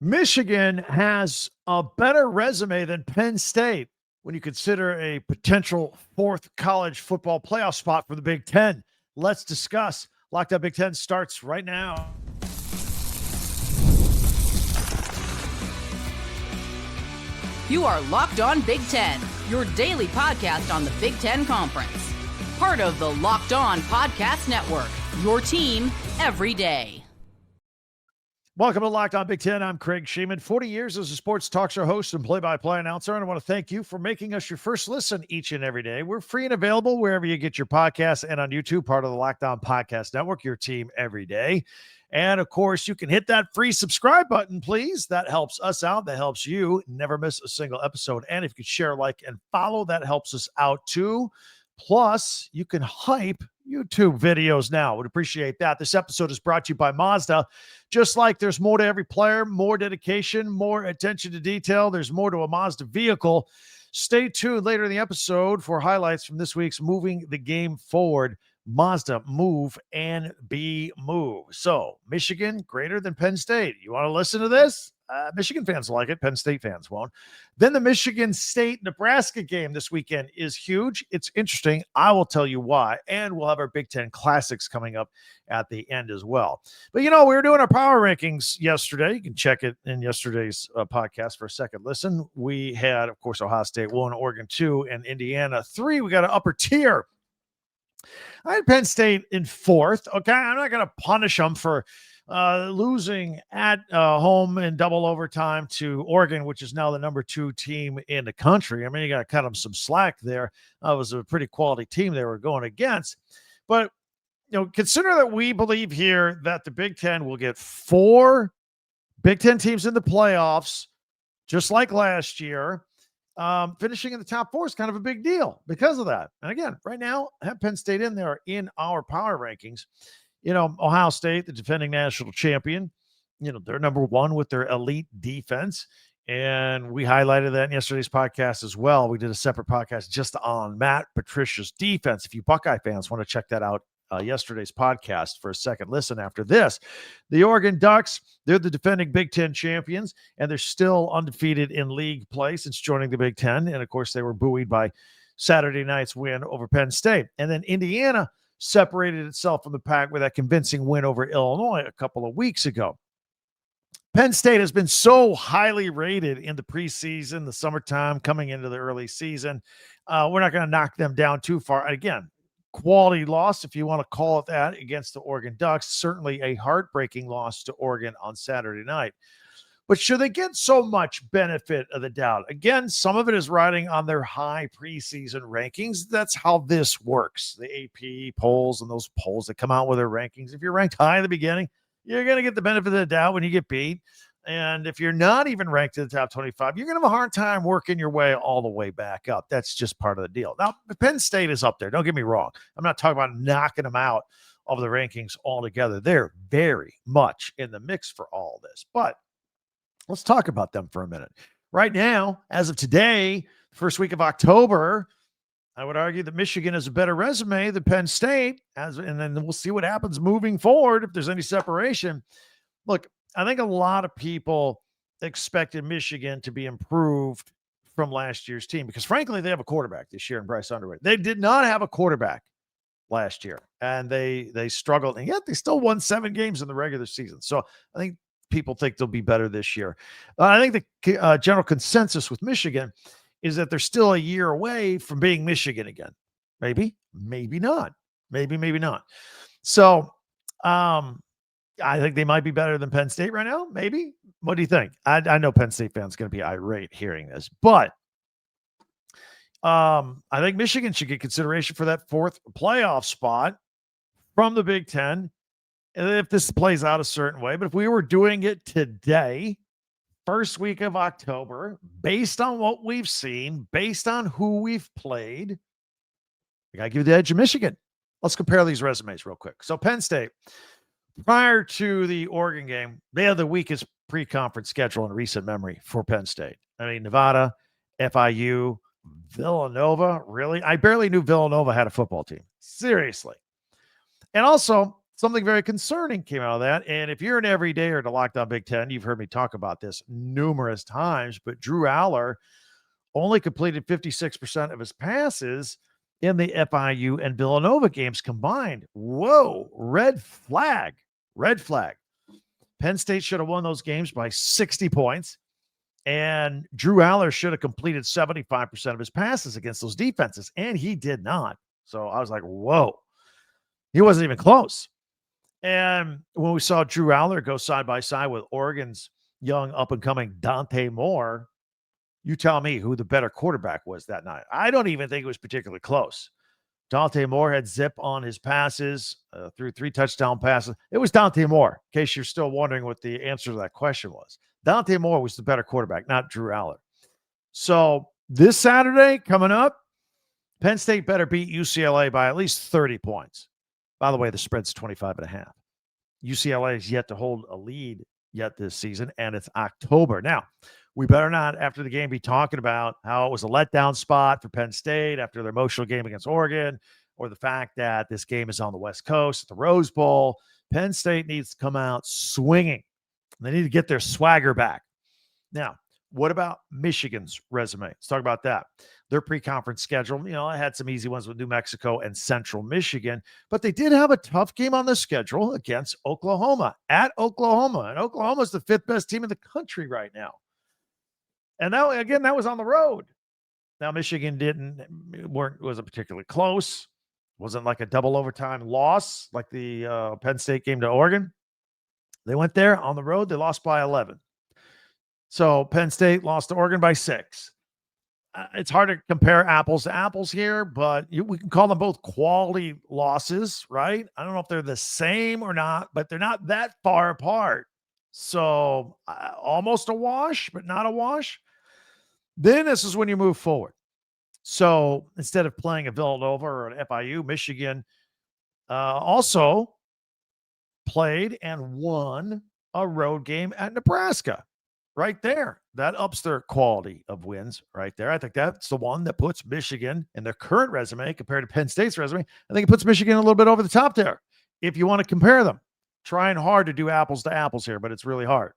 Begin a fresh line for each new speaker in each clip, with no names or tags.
Michigan has a better resume than Penn State when you consider a potential fourth college football playoff spot for the Big Ten. Let's discuss. Locked Up Big Ten starts right now.
You are Locked On Big Ten, your daily podcast on the Big Ten Conference. Part of the Locked On Podcast Network, your team every day.
Welcome to Locked On Big Ten. I'm Craig Sheeman, 40 years as a sports talk show host and play-by-play announcer, and I want to thank you for making us your first listen each and every day. We're free and available wherever you get your podcasts and on YouTube, part of the Locked On Podcast Network, your team every day. And, of course, you can hit that free subscribe button, please. That helps us out. That helps you never miss a single episode. And if you could share, like, and follow, that helps us out, too. Plus, you can hype YouTube videos now. Would appreciate that. This episode is brought to you by Mazda. Just like there's more to every player, more dedication, more attention to detail, there's more to a Mazda vehicle. Stay tuned later in the episode for highlights from this week's Moving the Game Forward Mazda Move and Be Move. So, Michigan greater than Penn State. You want to listen to this? Michigan fans like it. Penn State fans won't. Then the Michigan State-Nebraska game this weekend is huge. It's interesting. I will tell you why. And we'll have our Big Ten Classics coming up at the end as well. But, we were doing our power rankings yesterday. You can check it in yesterday's podcast for a second listen. We had, of course, Ohio State 1, Oregon 2, and Indiana 3. We got an upper tier. I had Penn State in 4th. Okay, I'm not going to punish them for losing at home in double overtime to Oregon, which is now the number 2 team in the country. I mean, you got to cut them some slack there. It was a pretty quality team they were going against. But, consider that we believe here that the Big Ten will get 4 Big Ten teams in the playoffs, just like last year. Finishing in the top 4 is kind of a big deal because of that. And again, right now, I have Penn State in there in our power rankings. Ohio State, the defending national champion, they're number 1 with their elite defense. And we highlighted that in yesterday's podcast as well. We did a separate podcast just on Matt Patricia's defense. If you Buckeye fans want to check that out, yesterday's podcast for a second listen after this. The Oregon Ducks, they're the defending Big Ten champions, and they're still undefeated in league play since joining the Big Ten. And, of course, they were buoyed by Saturday night's win over Penn State. And then Indiana separated itself from the pack with that convincing win over Illinois a couple of weeks ago. Penn State has been so highly rated in the preseason, the summertime, coming into the early season. We're not going to knock them down too far. Again, quality loss, if you want to call it that, against the Oregon Ducks. Certainly a heartbreaking loss to Oregon on Saturday night. But should they get so much benefit of the doubt? Again, some of it is riding on their high preseason rankings. That's how this works. The AP polls and those polls that come out with their rankings. If you're ranked high in the beginning, you're going to get the benefit of the doubt when you get beat. And if you're not even ranked in the top 25, you're going to have a hard time working your way all the way back up. That's just part of the deal. Now, Penn State is up there. Don't get me wrong. I'm not talking about knocking them out of the rankings altogether. They're very much in the mix for all this. But let's talk about them for a minute. Right now, as of today, first week of October, I would argue that Michigan has a better resume than Penn State, and then we'll see what happens moving forward if there's any separation. Look, I think a lot of people expected Michigan to be improved from last year's team because, frankly, they have a quarterback this year in Bryce Underwood. They did not have a quarterback last year, and they struggled, and yet they still won 7 games in the regular season. So I think people think they'll be better this year. I think the general consensus with Michigan is that they're still a year away from being Michigan again. Maybe, maybe not. Maybe not. So, I think they might be better than Penn State right now. Maybe. What do you think? I know Penn State fans going to be irate hearing this, but I think Michigan should get consideration for that 4th playoff spot from the Big Ten if this plays out a certain way. But if we were doing it today, first week of October, based on what we've seen, based on who we've played, I got to give the edge of Michigan. Let's compare these resumes real quick. So Penn State, prior to the Oregon game, they had the weakest pre-conference schedule in recent memory for Penn State. I mean, Nevada, FIU, Villanova, really? I barely knew Villanova had a football team. Seriously. And also, something very concerning came out of that. And if you're an everydayer to Locked On Big Ten, you've heard me talk about this numerous times, but Drew Aller only completed 56% of his passes in the FIU and Villanova games combined. Whoa, red flag. Red flag. Penn State should have won those games by 60 points. And Drew Aller should have completed 75% of his passes against those defenses, and he did not. So I was like, whoa, he wasn't even close. And when we saw Drew Aller go side by side with Oregon's young up-and-coming Dante Moore, you tell me who the better quarterback was that night. I don't even think it was particularly close. Dante Moore had zip on his passes, threw 3 touchdown passes. It was Dante Moore, in case you're still wondering what the answer to that question was. Dante Moore was the better quarterback, not Drew Aller. So this Saturday coming up, Penn State better beat UCLA by at least 30 points. By the way, the spread's 25.5. UCLA is yet to hold a lead yet this season, and it's October. Now, we better not, after the game, be talking about how it was a letdown spot for Penn State after their emotional game against Oregon, or the fact that this game is on the West Coast at the Rose Bowl. Penn State needs to come out swinging. They need to get their swagger back. Now, what about Michigan's resume? Let's talk about that. Their pre-conference schedule, I had some easy ones with New Mexico and Central Michigan, but they did have a tough game on the schedule against Oklahoma, at Oklahoma. And Oklahoma is the 5th best team in the country right now. And that was on the road. Now, Michigan wasn't particularly close. Wasn't like a double overtime loss like the Penn State game to Oregon. They went there on the road. They lost by 11. So Penn State lost to Oregon by 6. It's hard to compare apples to apples here, but we can call them both quality losses, right? I don't know if they're the same or not, but they're not that far apart. So almost a wash, but not a wash. Then this is when you move forward. So instead of playing a Villanova or an FIU, Michigan also played and won a road game at Nebraska. Right there. That ups their quality of wins right there. I think that's the one that puts Michigan in their current resume compared to Penn State's resume. I think it puts Michigan a little bit over the top there. If you want to compare them, trying hard to do apples to apples here, but it's really hard.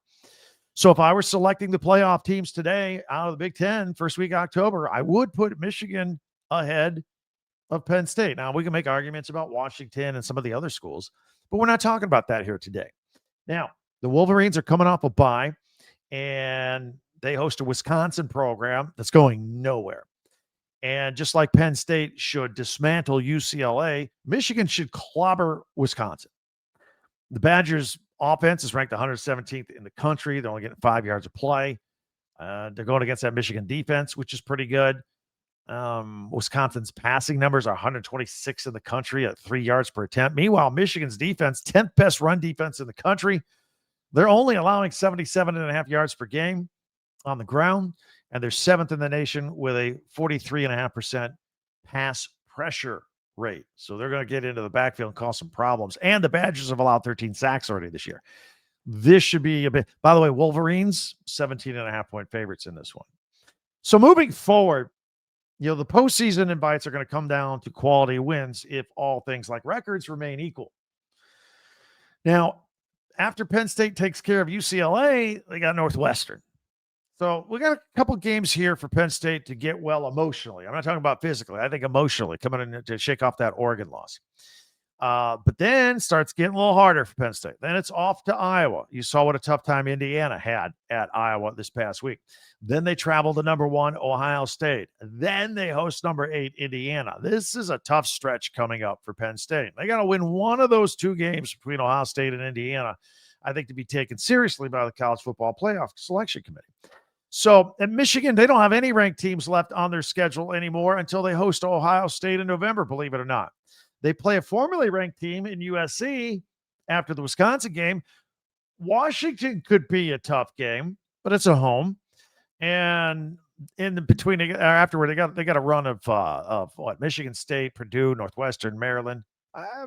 So if I were selecting the playoff teams today out of the Big Ten, first week of October, I would put Michigan ahead of Penn State. Now, we can make arguments about Washington and some of the other schools, but we're not talking about that here today. Now, the Wolverines are coming off a bye, and they host a Wisconsin program that's going nowhere. And just like Penn State should dismantle UCLA, Michigan should clobber Wisconsin. The Badgers' offense is ranked 117th in the country. They're only getting 5 yards of play. They're going against that Michigan defense, which is pretty good. Wisconsin's passing numbers are 126 in the country at 3 yards per attempt. Meanwhile, Michigan's defense, 10th best run defense in the country. They're only allowing 77.5 yards per game on the ground, and they're 7th in the nation with a 43.5% pass pressure rate. So they're going to get into the backfield and cause some problems. And the Badgers have allowed 13 sacks already this year. This should be a bit, by the way, Wolverines, 17.5-point favorites in this one. So moving forward, the postseason invites are going to come down to quality wins if all things like records remain equal. Now, after Penn State takes care of UCLA, they got Northwestern. So we got a couple games here for Penn State to get well emotionally. I'm not talking about physically. I think emotionally, coming in to shake off that Oregon loss. But then starts getting a little harder for Penn State. Then it's off to Iowa. You saw what a tough time Indiana had at Iowa this past week. Then they travel to number 1, Ohio State. Then they host number 8, Indiana. This is a tough stretch coming up for Penn State. They got to win one of those 2 games between Ohio State and Indiana, I think, to be taken seriously by the College Football Playoff Selection Committee. So at Michigan, they don't have any ranked teams left on their schedule anymore until they host Ohio State in November, believe it or not. They play a formerly ranked team in USC after the Wisconsin game. Washington could be a tough game, but it's a home. And in the between, afterward, they got a run of what? Michigan State, Purdue, Northwestern, Maryland.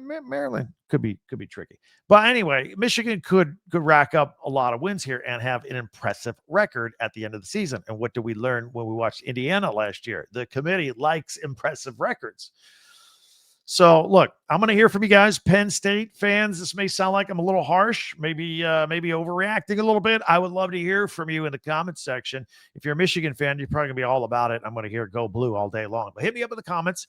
Maryland could be tricky, but anyway, Michigan could rack up a lot of wins here and have an impressive record at the end of the season. And what did we learn when we watched Indiana last year? The committee likes impressive records. So, look, I'm going to hear from you guys, Penn State fans. This may sound like I'm a little harsh, maybe overreacting a little bit. I would love to hear from you in the comments section. If you're a Michigan fan, you're probably going to be all about it. I'm going to hear "Go Blue" all day long. But hit me up in the comments.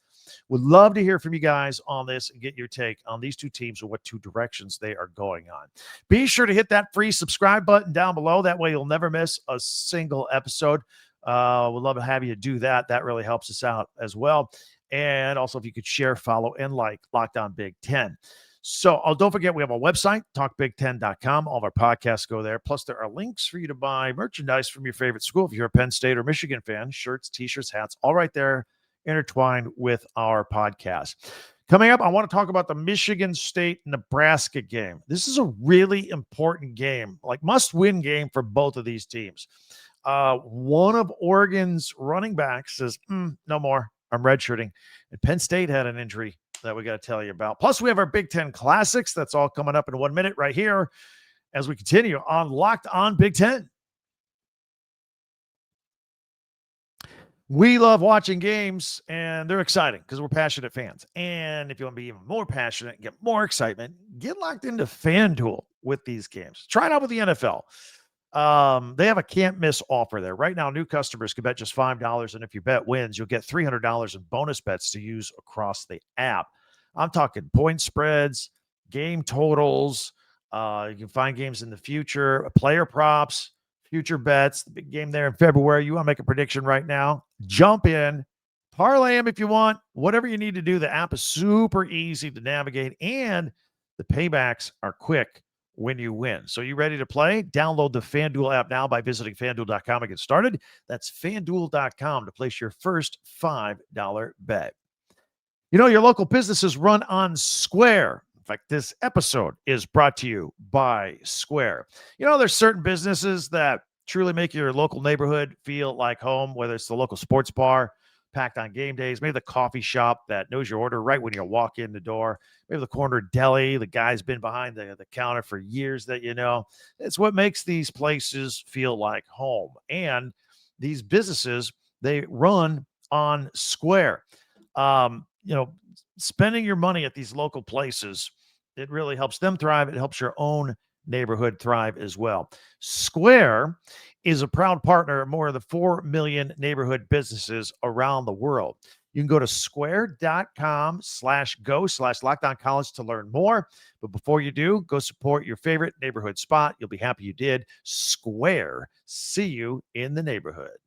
Would love to hear from you guys on this and get your take on these two teams and what two directions they are going on. Be sure to hit that free subscribe button down below. That way, you'll never miss a single episode. We'd love to have you do that. That really helps us out as well. And also, if you could share, follow, and like Locked On Big Ten. So don't forget, we have a website, talkbig10.com. All of our podcasts go there. Plus, there are links for you to buy merchandise from your favorite school. If you're a Penn State or Michigan fan, shirts, T-shirts, hats, all right there, intertwined with our podcast. Coming up, I want to talk about the Michigan State-Nebraska game. This is a really important game, like must-win game for both of these teams. One of Oregon's running backs says, no more. I'm redshirting. And Penn State had an injury that we got to tell you about. Plus, we have our Big Ten Classics. That's all coming up in 1 minute right here as we continue on Locked On Big Ten. We love watching games, and they're exciting because we're passionate fans. And if you want to be even more passionate and get more excitement, get locked into FanDuel with these games. Try it out with the NFL. They have a can't miss offer there. Right now, new customers can bet just $5. And if your bet wins, you'll get $300 in bonus bets to use across the app. I'm talking point spreads, game totals. You can find games in the future, player props, future bets, the big game there in February. You want to make a prediction right now? Jump in, parlay them if you want, whatever you need to do. The app is super easy to navigate and the paybacks are quick when you win. So you ready to play? Download the FanDuel app now by visiting FanDuel.com and get started. That's FanDuel.com to place your first $5 bet. You know, your local businesses run on Square. In fact, this episode is brought to you by Square. You know, there's certain businesses that truly make your local neighborhood feel like home, whether it's the local sports bar, packed on game days, maybe the coffee shop that knows your order right when you walk in the door, maybe the corner deli, the guy's been behind the counter for years that you know. It's what makes these places feel like home. And these businesses, they run on Square. You know, spending your money at these local places, it really helps them thrive. It helps your own neighborhood thrive as well. Square is a proud partner of more than 4 million neighborhood businesses around the world. You can go to square.com/go/LockedOnCollege to learn more. But before you do, go support your favorite neighborhood spot. You'll be happy you did. Square. See you in the neighborhood.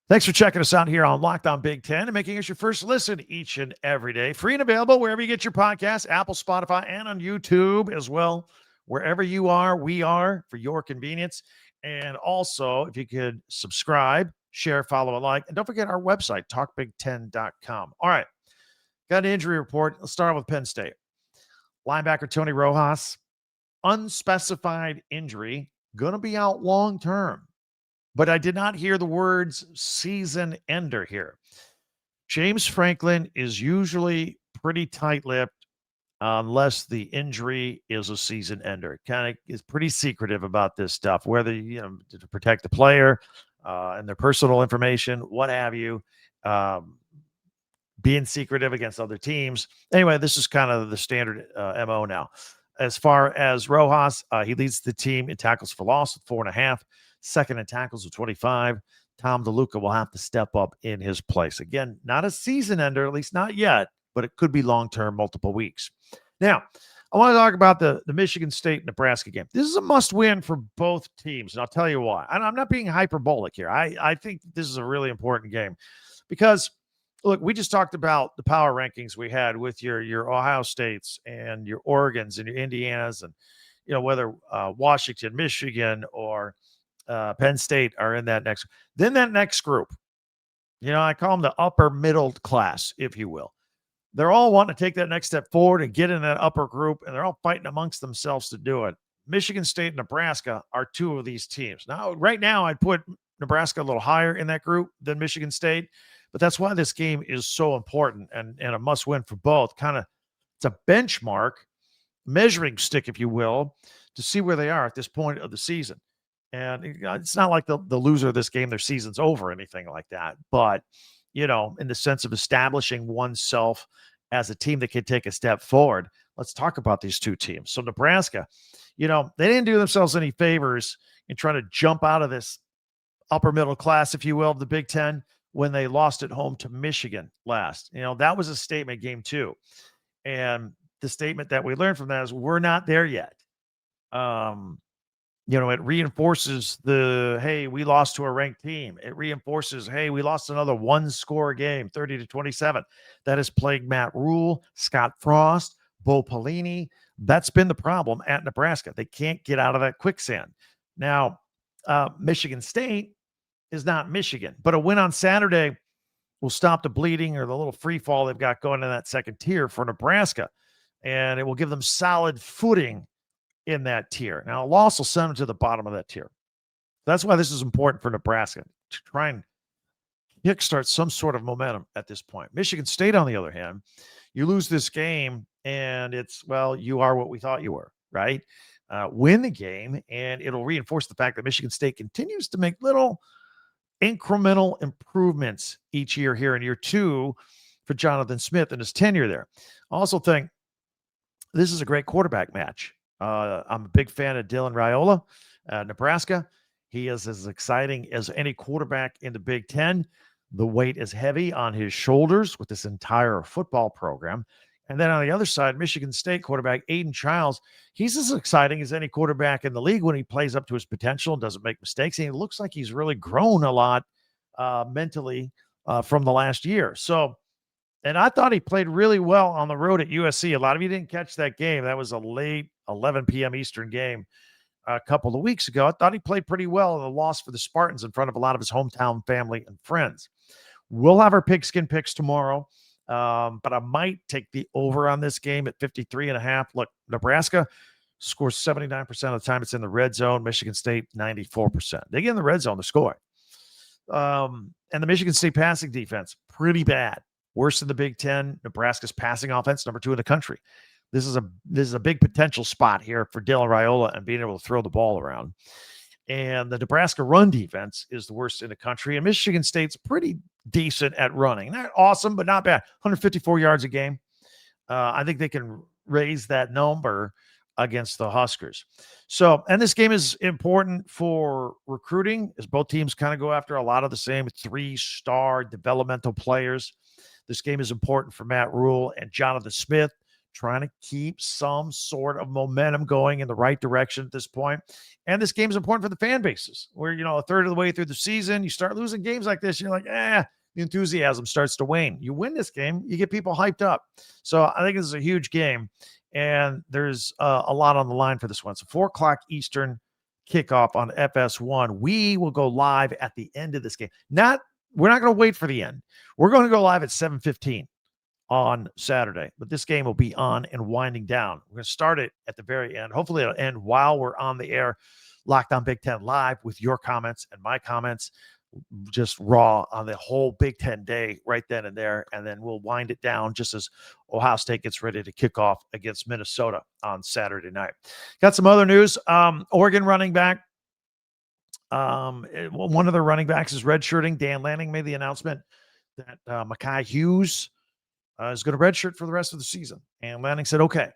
Thanks for checking us out here on Locked On Big Ten and making us your first listen each and every day. Free and available wherever you get your podcasts, Apple, Spotify, and on YouTube as well. Wherever you are, we are for your convenience. And also, if you could subscribe, share, follow, and like. And don't forget our website, talkbig10.com. All right, got an injury report. Let's start with Penn State. Linebacker Tony Rojas, unspecified injury, going to be out long-term. But I did not hear the words season ender here. James Franklin is usually pretty tight-lipped unless the injury is a season ender. Kind of is pretty secretive about this stuff, whether, you know, to protect the player and their personal information, what have you, being secretive against other teams. Anyway, this is kind of the standard MO now. As far as Rojas, he leads the team in tackles for loss with 4.5, second in tackles with 25. Tom DeLuca will have to step up in his place. Again, not a season ender, at least not yet, but it could be long-term, multiple weeks. Now, I want to talk about the Michigan State-Nebraska game. This is a must-win for both teams, and I'll tell you why. And I'm not being hyperbolic here. I think this is a really important game because, look, we just talked about the power rankings we had with your Ohio States and your Oregons and your Indianas and, you know, whether Washington, Michigan, or Penn State are in that next. Then that next group, you know, I call them the upper middle class, if you will. They're all wanting to take that next step forward and get in that upper group, and they're all fighting amongst themselves to do it. Michigan State and Nebraska are two of these teams. Now, right now, I'd put Nebraska a little higher in that group than Michigan State, but that's why this game is so important and a must-win for both. Kind of, it's a benchmark, measuring stick, if you will, to see where they are at this point of the season. And it's not like the loser of this game, their season's over or anything like that. But in the sense of establishing oneself as a team that can take a step forward. Let's talk about these two teams. So Nebraska, they didn't do themselves any favors in trying to jump out of this upper middle class, if you will, of the Big Ten when they lost at home to Michigan last. That was a statement game too. And the statement that we learned from that is we're not there yet. It reinforces hey, we lost to a ranked team. It reinforces, hey, we lost another one-score game, 30-27. That has plagued Matt Rule, Scott Frost, Bo Pelini. That's been the problem at Nebraska. They can't get out of that quicksand. Now, Michigan State is not Michigan, but a win on Saturday will stop the bleeding or the little free fall they've got going in that second tier for Nebraska, and it will give them solid footing in that tier. Now, a loss will send them to the bottom of that tier. That's why this is important for Nebraska, to try and kickstart some sort of momentum at this point. Michigan State, on the other hand, you lose this game, and it's, well, you are what we thought you were, right? Win the game, and it'll reinforce the fact that Michigan State continues to make little incremental improvements each year here in year two for Jonathan Smith and his tenure there. I also think this is a great quarterback match. I'm a big fan of Dylan Raiola, Nebraska. He is as exciting as any quarterback in the Big Ten. The weight is heavy on his shoulders with this entire football program. And then on the other side, Michigan State quarterback Aiden Childs, he's as exciting as any quarterback in the league when he plays up to his potential and doesn't make mistakes. And he looks like he's really grown a lot mentally from the last year. So, and I thought he played really well on the road at USC. A lot of you didn't catch that game. That was a late 11 p.m. Eastern game a couple of weeks ago. I thought he played pretty well in the loss for the Spartans in front of a lot of his hometown family and friends. We'll have our pigskin picks tomorrow, but I might take the over on this game at 53.5. Look, Nebraska scores 79% of the time it's in the red zone. Michigan State, 94%. They get in the red zone, they're scoring. And the Michigan State passing defense, pretty bad. Worse than the Big Ten. Nebraska's passing offense, number 2 in the country. This is a big potential spot here for Dylan Raiola and being able to throw the ball around. And the Nebraska run defense is the worst in the country. And Michigan State's pretty decent at running. Not awesome, but not bad. 154 yards a game. I think they can raise that number against the Huskers. So, and this game is important for recruiting as both teams kind of go after a lot of the same 3-star developmental players. This game is important for Matt Rule and Jonathan Smith, trying to keep some sort of momentum going in the right direction at this point. And this game is important for the fan bases where, a third of the way through the season, you start losing games like this. You're like, the enthusiasm starts to wane. You win this game, you get people hyped up. So I think this is a huge game, and there's a lot on the line for this one. So 4:00 Eastern kickoff on FS1. We will go live at the end of this game. We're not going to wait for the end. We're going to go live at 7:15 on Saturday, but this game will be on and winding down. We're going to start it at the very end. Hopefully it'll end while we're on the air, Locked On Big Ten Live, with your comments and my comments, just raw on the whole Big Ten day right then and there. And then we'll wind it down just as Ohio State gets ready to kick off against Minnesota on Saturday night. Got some other news. Oregon running back. One of the running backs is redshirting. Dan Lanning made the announcement that MAKHI Hughes is going to redshirt for the rest of the season. And Lanning said, okay,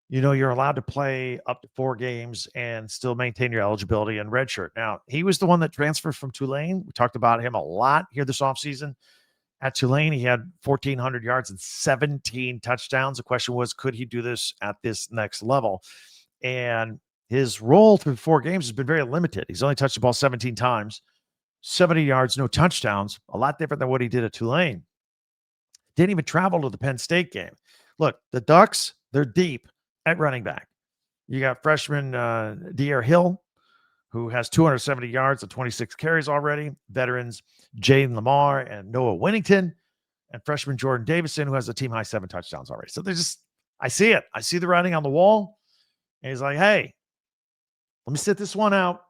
you're allowed to play up to 4 games and still maintain your eligibility and redshirt. Now, he was the one that transferred from Tulane. We talked about him a lot here this offseason. At Tulane, he had 1,400 yards and 17 touchdowns. The question was, could he do this at this next level? And his role through 4 games has been very limited. He's only touched the ball 17 times, 70 yards, no touchdowns, a lot different than what he did at Tulane. Didn't even travel to the Penn State game. Look, the Ducks, they're deep at running back. You got freshman De'Aaron Hill, who has 270 yards and 26 carries already. Veterans Jaden Lamar and Noah Winnington, and freshman Jordan Davison, who has a team-high 7 touchdowns already. So I see it. I see the writing on the wall. And he's like, hey, let me sit this one out.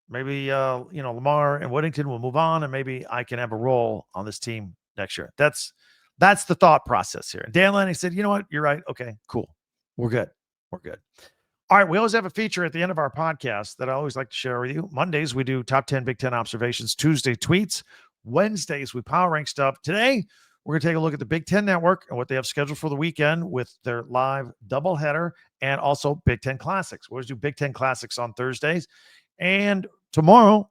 Maybe, Lamar and Whittington will move on, and maybe I can have a role on this team next year. That's the thought process here. And Dan Lanning said, you know what? You're right. Okay, cool. We're good. All right. We always have a feature at the end of our podcast that I always like to share with you. Mondays, we do top 10 Big Ten observations. Tuesday, tweets. Wednesdays, we power rank stuff. Today, we're going to take a look at the Big Ten Network and what they have scheduled for the weekend with their live doubleheader and also Big Ten Classics. We'll always do Big Ten Classics on Thursdays. And tomorrow,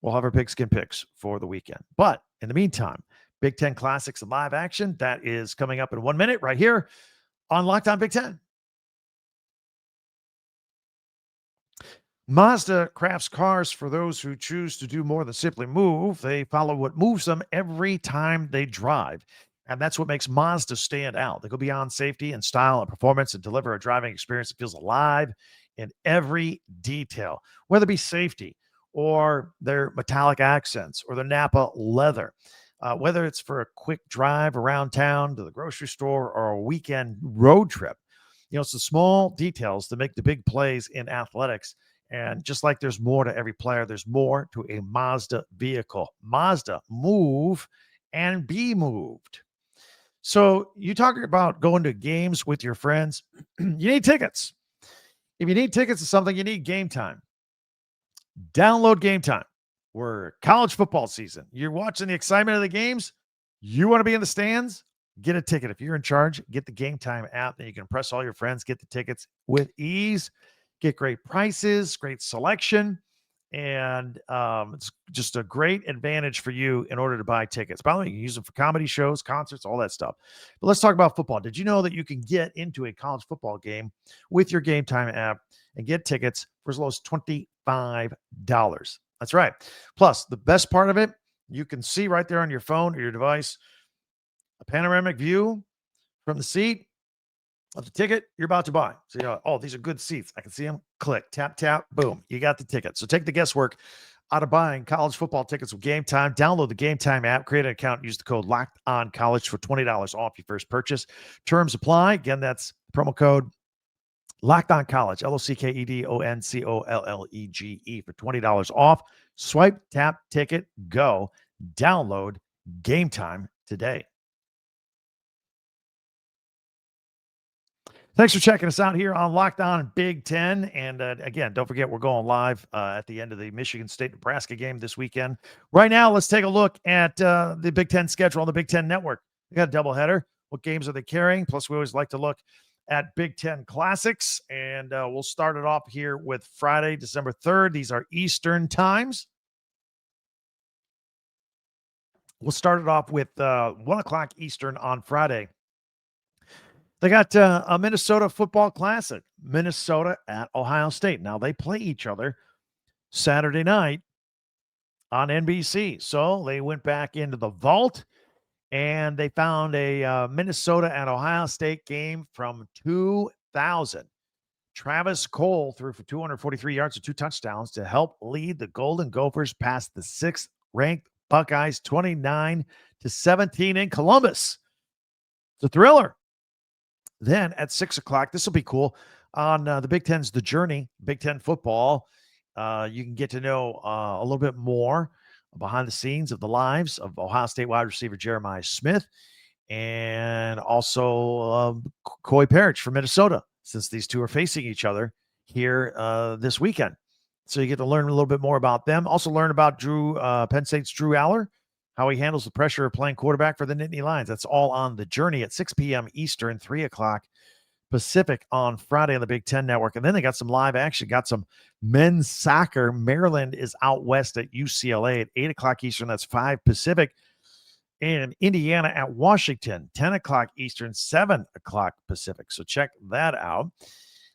we'll have our pigskin picks for the weekend. But in the meantime, Big Ten Classics and live action, that is coming up in 1 minute right here on Locked On Big Ten. Mazda crafts cars for those who choose to do more than simply move. They follow what moves them every time they drive. And that's what makes Mazda stand out. They go beyond safety and style and performance and deliver a driving experience that feels alive in every detail, whether it be safety or their metallic accents or their Napa leather. Whether it's for a quick drive around town to the grocery store or a weekend road trip. It's the small details that make the big plays in athletics. And just like there's more to every player, there's more to a Mazda vehicle. Mazda, move and be moved. So you talking about going to games with your friends, you need tickets. If you need tickets to something, you need Game Time. Download Game Time. We're college football season. You're watching the excitement of the games. You want to be in the stands? Get a ticket. If you're in charge, get the Game Time app. Then you can impress all your friends, get the tickets with ease. Get great prices, great selection, and it's just a great advantage for you in order to buy tickets. By the way, you can use them for comedy shows, concerts, all that stuff. But let's talk about football. Did you know that you can get into a college football game with your Game Time app and get tickets for as low as $25? That's right. Plus, the best part of it, you can see right there on your phone or your device a panoramic view from the seat of the ticket you're about to buy. So, oh, these are good seats. I can see them. Click, tap, tap, boom. You got the ticket. So take the guesswork out of buying college football tickets with Game Time. Download the Game Time app, create an account, use the code LOCKEDONCollege for $20 off your first purchase. Terms apply. Again, that's promo code LOCKEDONCollege, LOCKEDONCOLLEGE for $20 off. Swipe, tap, ticket, go. Download Game Time today. Thanks for checking us out here on Locked On Big Ten. And again, don't forget, we're going live at the end of the Michigan State-Nebraska game this weekend. Right now, let's take a look at the Big Ten schedule on the Big Ten Network. We got a doubleheader. What games are they carrying? Plus, we always like to look at Big Ten Classics. And we'll start it off here with Friday, December 3rd. These are Eastern times. We'll start it off with 1 o'clock Eastern on Friday. They got a Minnesota football classic, Minnesota at Ohio State. Now, they play each other Saturday night on NBC. So they went back into the vault, and they found a Minnesota at Ohio State game from 2000. Travis Cole threw for 243 yards and 2 touchdowns to help lead the Golden Gophers past the 6th-ranked Buckeyes 29-17 in Columbus. It's a thriller. Then at 6 o'clock, this will be cool, on the Big Ten's The Journey, Big Ten football. You can get to know a little bit more behind the scenes of the lives of Ohio State wide receiver Jeremiah Smith and also Coy Parrish from Minnesota, since these two are facing each other here this weekend. So you get to learn a little bit more about them. Also learn about Penn State's Drew Aller, how he handles the pressure of playing quarterback for the Nittany Lions. That's all on The Journey at 6 p.m. Eastern, 3 o'clock Pacific on Friday on the Big Ten Network. And then they got some live action, got some men's soccer. Maryland is out west at UCLA at 8 o'clock Eastern. That's 5 Pacific. And Indiana at Washington, 10 o'clock Eastern, 7 o'clock Pacific. So check that out.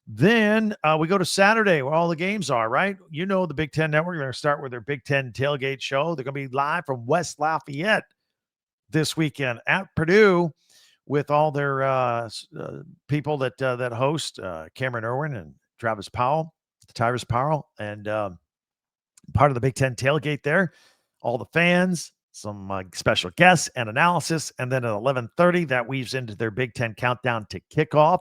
Then we go to Saturday where all the games are, right? You know the Big Ten Network. They're going to start with their Big Ten tailgate show. They're going to be live from West Lafayette this weekend at Purdue with all their people that host, Cameron Irwin and Tyrus Powell, and part of the Big Ten tailgate there. All the fans, some special guests and analysis. And then at 11:30, that weaves into their Big Ten countdown to kickoff,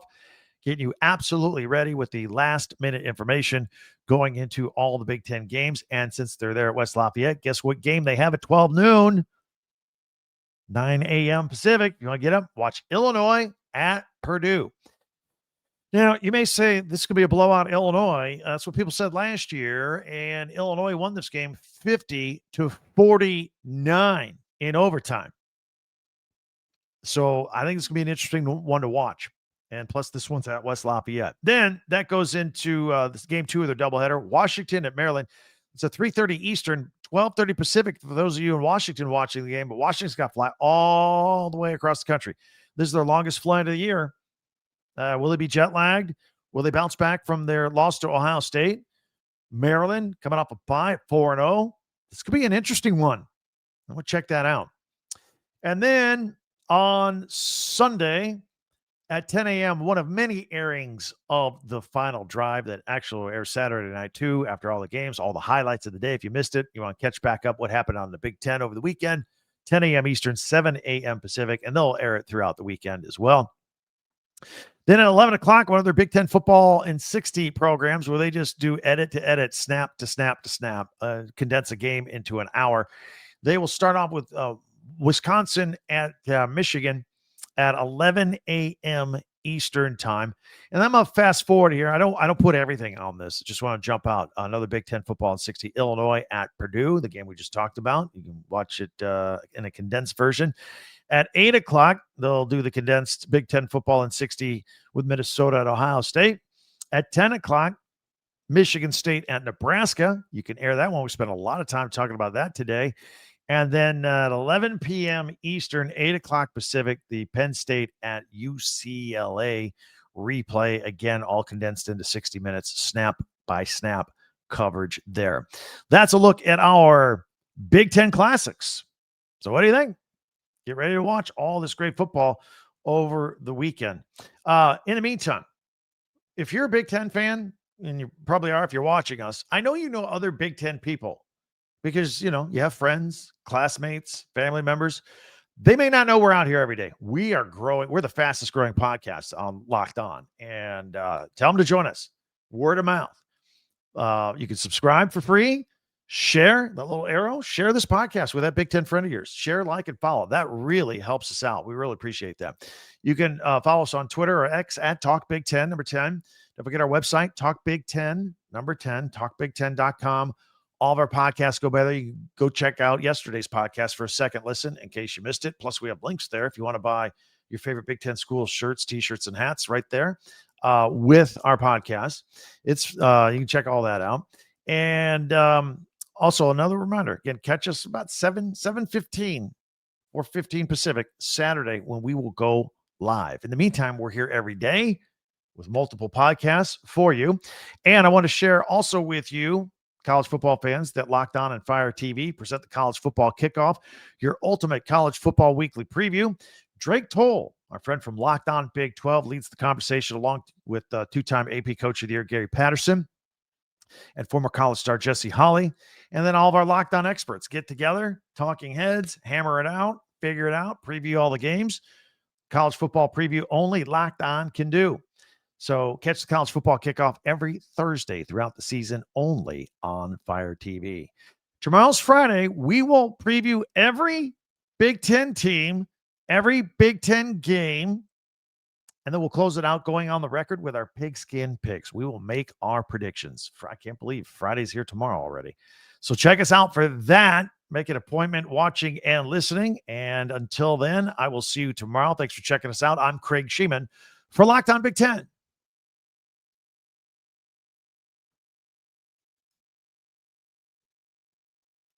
getting you absolutely ready with the last-minute information going into all the Big Ten games. And since they're there at West Lafayette, guess what game they have at 12 noon? 9 a.m. Pacific. You want to get up? Watch Illinois at Purdue. Now, you may say this could be a blowout Illinois. That's what people said last year, and Illinois won this game 50-49 in overtime. So I think it's going to be an interesting one to watch. And plus, this one's at West Lafayette. Then that goes into this game 2 of their doubleheader, Washington at Maryland. It's a 3:30 Eastern, 12:30 Pacific for those of you in Washington watching the game. But Washington's got fly all the way across the country. This is their longest flight of the year. Will they be jet lagged? Will they bounce back from their loss to Ohio State? Maryland coming off a bye at 4-0. This could be an interesting one. I'm going to check that out. And then on Sunday at 10 a.m., one of many airings of the final drive that actually will air Saturday night too, after all the games, all the highlights of the day. If you missed it, you want to catch back up what happened on the Big Ten over the weekend, 10 a.m. Eastern, 7 a.m. Pacific, and they'll air it throughout the weekend as well. Then at 11 o'clock, one of their Big Ten football in 60 programs where they just do edit to edit, snap to snap to snap, condense a game into an hour. They will start off with Wisconsin at Michigan at 11 a.m. Eastern time. And I'm going to fast forward here. I don't put everything on this. Just want to jump out. Another Big Ten football in 60, Illinois at Purdue, the game we just talked about. You can watch it in a condensed version. At 8 o'clock, they'll do the condensed Big Ten football in 60 with Minnesota at Ohio State. At 10 o'clock, Michigan State at Nebraska. You can air that one. We spent a lot of time talking about that today. And then at 11 p.m. Eastern, 8 o'clock Pacific, the Penn State at UCLA replay. Again, all condensed into 60 minutes, snap by snap coverage there. That's a look at our Big Ten Classics. So what do you think? Get ready to watch all this great football over the weekend. In the meantime, if you're a Big Ten fan, and you probably are if you're watching us, I know you know other Big Ten people because, you know, you have friends, classmates, family members. They may not know we're out here every day. We are growing. We're the fastest growing podcast on Locked On. And tell them to join us. Word of mouth. You can subscribe for free. Share that little arrow. Share this podcast with that Big Ten friend of yours. Share, like, and follow. That really helps us out. We really appreciate that. You can follow us on Twitter or X at Talk Big Ten, number 10. Don't forget our website, Talk Big 10, number 10, talkbig10.com. All of our podcasts go by there. You can go check out yesterday's podcast for a second listen in case you missed it. Plus, we have links there if you want to buy your favorite Big Ten school shirts, T-shirts, and hats right there with our podcast. It's you can check all that out. And also, another reminder, again, catch us about 7:15 or 15 Pacific Saturday when we will go live. In the meantime, we're here every day with multiple podcasts for you. And I want to share also with you, college football fans, that Locked On and Fire TV present the College Football Kickoff, your ultimate college football weekly preview. Drake Toll, our friend from Locked On Big 12, leads the conversation along with two-time AP Coach of the Year, Gary Patterson, and former college star Jesse Holley. And then all of our Locked On experts get together, talking heads, hammer it out, figure it out, preview all the games. College football preview only Locked On can do. So catch the College Football Kickoff every Thursday throughout the season only on Fire TV. Tomorrow's Friday. We will preview every Big Ten team, every Big Ten game, and then we'll close it out going on the record with our pigskin picks. We will make our predictions. I can't believe Friday's here tomorrow already. So check us out for that. Make an appointment watching and listening. And until then, I will see you tomorrow. Thanks for checking us out. I'm Craig Sheeman for Locked On Big Ten.